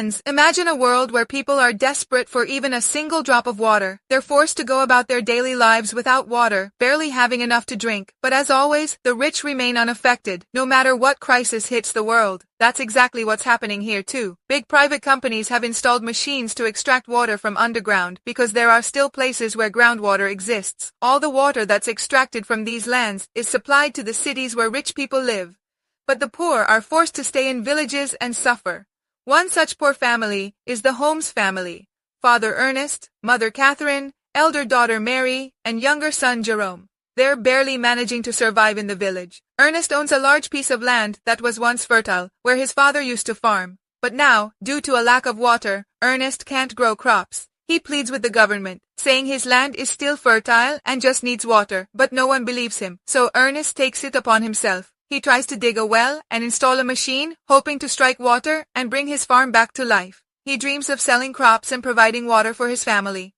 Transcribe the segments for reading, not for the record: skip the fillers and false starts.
Friends, imagine a world where people are desperate for even a single drop of water. They're forced to go about their daily lives without water, barely having enough to drink. But as always, the rich remain unaffected, no matter what crisis hits the world. That's exactly what's happening here too. Big private companies have installed machines to extract water from underground because there are still places where groundwater exists. All the water that's extracted from these lands is supplied to the cities where rich people live. But the poor are forced to stay in villages and suffer. One such poor family is the Holmes family. Father Ernest, Mother Catherine, elder daughter Mary, and younger son Jerome. They're barely managing to survive in the village. Ernest owns a large piece of land that was once fertile, where his father used to farm. But now, due to a lack of water, Ernest can't grow crops. He pleads with the government, saying his land is still fertile and just needs water, but no one believes him. So Ernest takes it upon himself. He tries to dig a well and install a machine, hoping to strike water and bring his farm back to life. He dreams of selling crops and providing water for his family.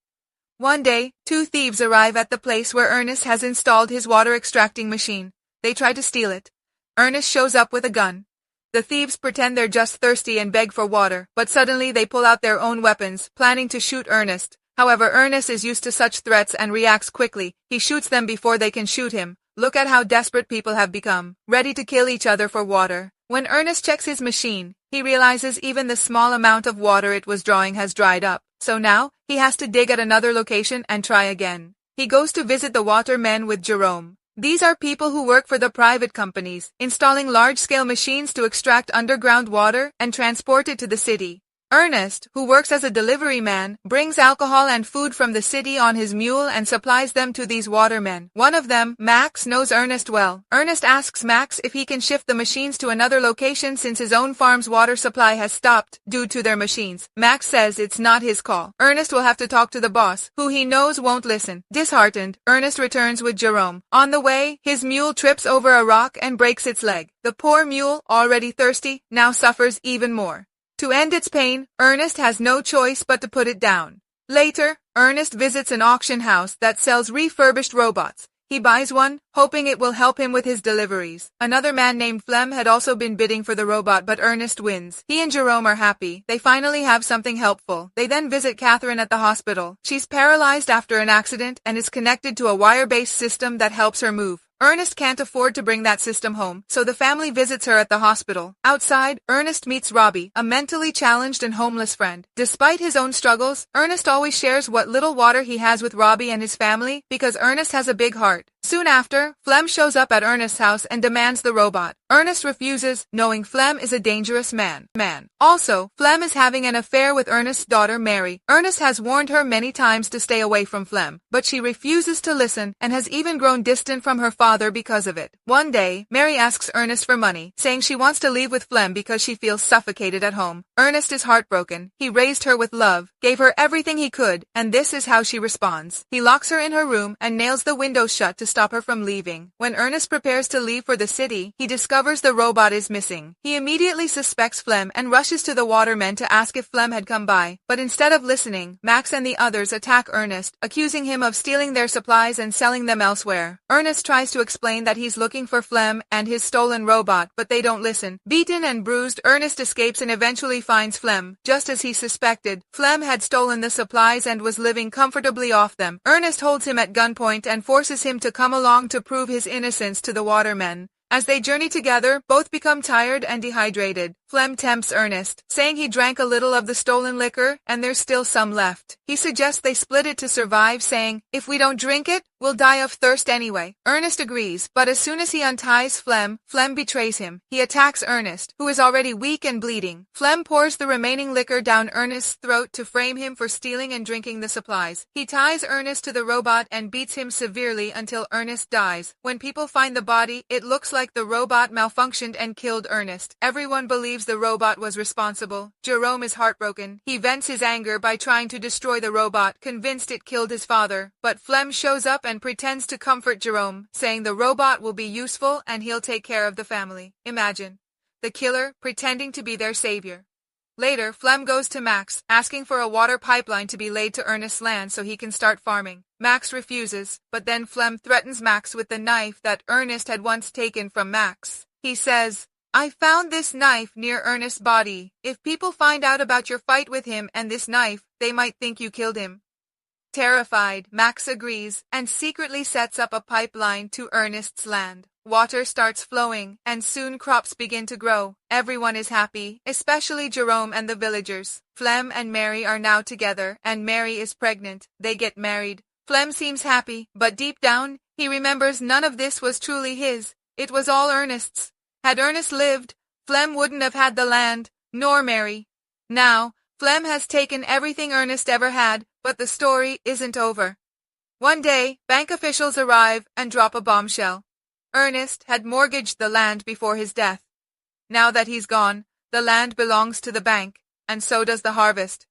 One day, two thieves arrive at the place where Ernest has installed his water extracting machine. They try to steal it. Ernest shows up with a gun. The thieves pretend they're just thirsty and beg for water, but suddenly they pull out their own weapons, planning to shoot Ernest. However, Ernest is used to such threats and reacts quickly. He shoots them before they can shoot him. Look at how desperate people have become, ready to kill each other for water. When Ernest checks his machine, he realizes even the small amount of water it was drawing has dried up. So now, he has to dig at another location and try again. He goes to visit the watermen with Jerome. These are people who work for the private companies, installing large-scale machines to extract underground water and transport it to the city. Ernest, who works as a delivery man, brings alcohol and food from the city on his mule and supplies them to these watermen. One of them, Max, knows Ernest well. Ernest asks Max if he can shift the machines to another location since his own farm's water supply has stopped due to their machines. Max says it's not his call. Ernest will have to talk to the boss, who he knows won't listen. Disheartened, Ernest returns with Jerome. On the way, his mule trips over a rock and breaks its leg. The poor mule, already thirsty, now suffers even more. To end its pain, Ernest has no choice but to put it down. Later, Ernest visits an auction house that sells refurbished robots. He buys one, hoping it will help him with his deliveries. Another man named Flem had also been bidding for the robot, but Ernest wins. He and Jerome are happy. They finally have something helpful. They then visit Catherine at the hospital. She's paralyzed after an accident and is connected to a wire-based system that helps her move. Ernest can't afford to bring that system home, so the family visits her at the hospital. Outside, Ernest meets Robbie, a mentally challenged and homeless friend. Despite his own struggles, Ernest always shares what little water he has with Robbie and his family because Ernest has a big heart. Soon after, Flem shows up at Ernest's house and demands the robot. Ernest refuses, knowing Flem is a dangerous man. Also, Flem is having an affair with Ernest's daughter Mary. Ernest has warned her many times to stay away from Flem, but she refuses to listen and has even grown distant from her father because of it. One day, Mary asks Ernest for money, saying she wants to leave with Flem because she feels suffocated at home. Ernest is heartbroken. He raised her with love, gave her everything he could, and this is how she responds. He locks her in her room and nails the windows shut to stop her from leaving. When Ernest prepares to leave for the city, he discovers the robot is missing. He immediately suspects Flem and rushes to the watermen to ask if Flem had come by. But instead of listening, Max and the others attack Ernest, accusing him of stealing their supplies and selling them elsewhere. Ernest tries to explain that he's looking for Flem and his stolen robot, but they don't listen. Beaten and bruised, Ernest escapes and eventually finds Flem. Just as he suspected, Flem had stolen the supplies and was living comfortably off them. Ernest holds him at gunpoint and forces him to come along to prove his innocence to the watermen. As they journey together, both become tired and dehydrated. Flem tempts Ernest, saying he drank a little of the stolen liquor and there's still some left. He suggests they split it to survive, saying, "If we don't drink it, we'll die of thirst anyway." Ernest agrees, but as soon as he unties Flem betrays him. He attacks Ernest, who is already weak and bleeding. Flem pours the remaining liquor down Ernest's throat to frame him for stealing and drinking the supplies. He ties Ernest to the robot and beats him severely until Ernest dies. When people find the body, it looks like the robot malfunctioned and killed Ernest. Everyone believes the robot was responsible. Jerome is heartbroken. He vents his anger by trying to destroy the robot, convinced it killed his father. But Flem shows up and pretends to comfort Jerome, saying the robot will be useful and he'll take care of the family. Imagine. The killer pretending to be their savior. Later, Flem goes to Max, asking for a water pipeline to be laid to Ernest's land so he can start farming. Max refuses, but then Flem threatens Max with the knife that Ernest had once taken from Max. He says, I found this knife near Ernest's body. If people find out about your fight with him and this knife, they might think you killed him. Terrified, Max agrees and secretly sets up a pipeline to Ernest's land. Water starts flowing, and soon crops begin to grow. Everyone is happy, especially Jerome and the villagers. Flem and Mary are now together, and Mary is pregnant. They get married. Flem seems happy, but deep down, he remembers none of this was truly his. It was all Ernest's. Had Ernest lived, Flem wouldn't have had the land, nor Mary. Now, Flem has taken everything Ernest ever had, but the story isn't over. One day, bank officials arrive and drop a bombshell. Ernest had mortgaged the land before his death. Now that he's gone, the land belongs to the bank, and so does the harvest.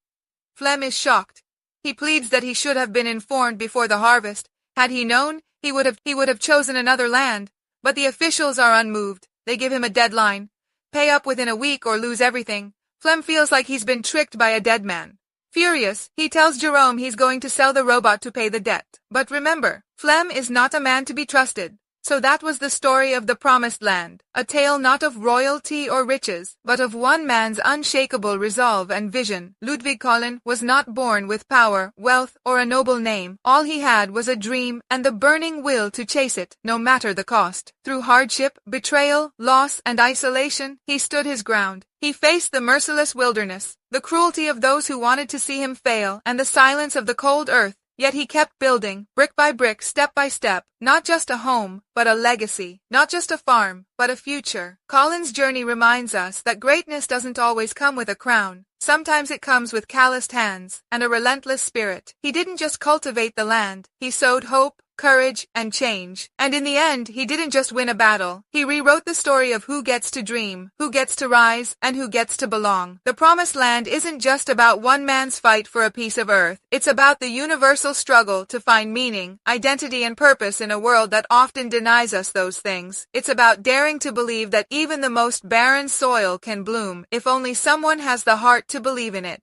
Flem is shocked. He pleads that he should have been informed before the harvest. Had he known, he would have chosen another land. But the officials are unmoved. They give him a deadline. Pay up within a week or lose everything. Flem feels like he's been tricked by a dead man. Furious, he tells Jerome he's going to sell the robot to pay the debt. But remember, Flem is not a man to be trusted. So that was the story of the Promised Land, a tale not of royalty or riches, but of one man's unshakable resolve and vision. Ludwig Collin was not born with power, wealth, or a noble name. All he had was a dream and the burning will to chase it, no matter the cost. Through hardship, betrayal, loss, and isolation, he stood his ground. He faced the merciless wilderness, the cruelty of those who wanted to see him fail, and the silence of the cold earth. Yet he kept building, brick by brick, step by step, not just a home, but a legacy, not just a farm, but a future. Colin's journey reminds us that greatness doesn't always come with a crown. Sometimes it comes with calloused hands and a relentless spirit. He didn't just cultivate the land, he sowed hope, courage, and change. And in the end, he didn't just win a battle. He rewrote the story of who gets to dream, who gets to rise, and who gets to belong. The Promised Land isn't just about one man's fight for a piece of earth. It's about the universal struggle to find meaning, identity, and purpose in a world that often denies us those things. It's about daring to believe that even the most barren soil can bloom if only someone has the heart to believe in it.